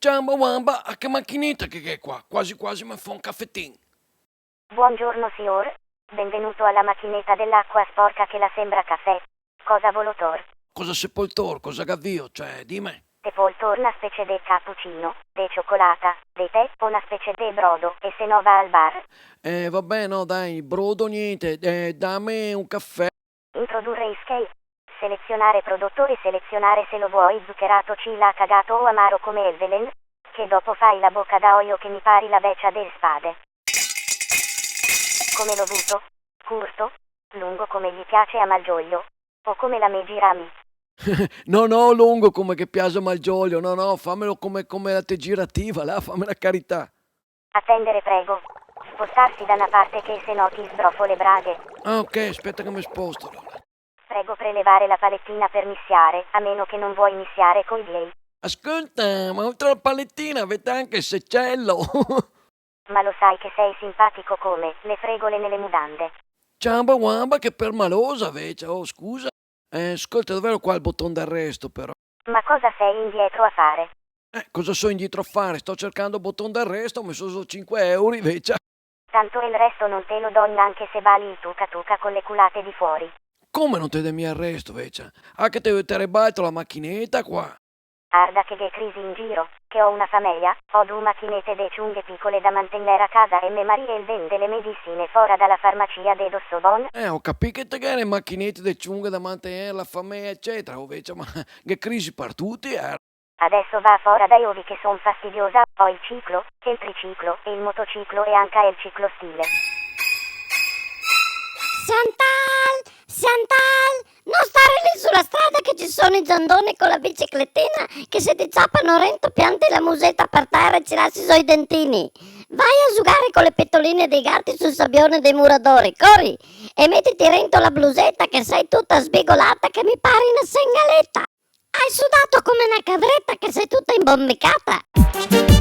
Ciamba wamba, a che macchinetta che è qua? Quasi quasi mi fa un caffettino. Buongiorno signor, benvenuto alla macchinetta dell'acqua sporca che la sembra caffè. Cosa volotor? Cosa sepoltor, cosa gavio, cioè, dimmi. Sepoltor una specie de cappuccino, de cioccolata, de tè o una specie de brodo, e se no va al bar. Vabbè, no, dai, brodo niente, dammi un caffè. Introdurre escape. Selezionare prodotto e selezionare se lo vuoi zuccherato, cilla, cagato o amaro come il velen, che dopo fai la bocca da olio che mi pari la veccia delle spade. Come lo buto? Curto? Lungo come gli piace a Malgioglio? O come la me girami? No, lungo come che piace a Malgioglio, no, fammelo come la te girativa, là, fammi la carità. Attendere prego. Spostarsi da una parte che se no ti sbrofo le braghe. Ah, ok, aspetta che mi sposto allora. Prego prelevare la palettina per mischiare, a meno che non vuoi mischiare coi miei. Ascolta, ma oltre alla palettina avete anche il seccello. Ma lo sai che sei simpatico come le fregole nelle mutande. Ciamba wamba che permalosa invece, oh scusa. Ascolta, davvero qua il bottone d'arresto però. Ma cosa sei indietro a fare? Cosa so indietro a fare? Sto cercando il bottone d'arresto, ho messo solo 5 euro invece. Tanto il resto non te lo do neanche se bali il tuca con le culate di fuori. Come non te mi arresto invece? Ah, che te ribalto la macchinetta qua. Arda che crisi in giro, che ho una famiglia, ho due macchinette de ciunghe piccole da mantenere a casa e me Maria il vende le medicine fora dalla farmacia de Dossobon. Ho capito che te che le macchinette di ciunga da mantenere la famiglia eccetera, invece, ma che crisi per tutti, Adesso va fora dai ovi che son fastidiosa, ho il ciclo, e il triciclo, e il motociclo e anche il ciclostile. Chantal, non stare lì sulla strada che ci sono i giandoni con la biciclettina che se ti zappano rento pianti la musetta per terra e ci lasci i dentini. Vai a giocare con le pettoline dei gatti sul sabbione dei muradori, corri e mettiti rento la blusetta che sei tutta sbigolata che mi pari una sengaletta. Hai sudato come una cavretta che sei tutta imbombicata.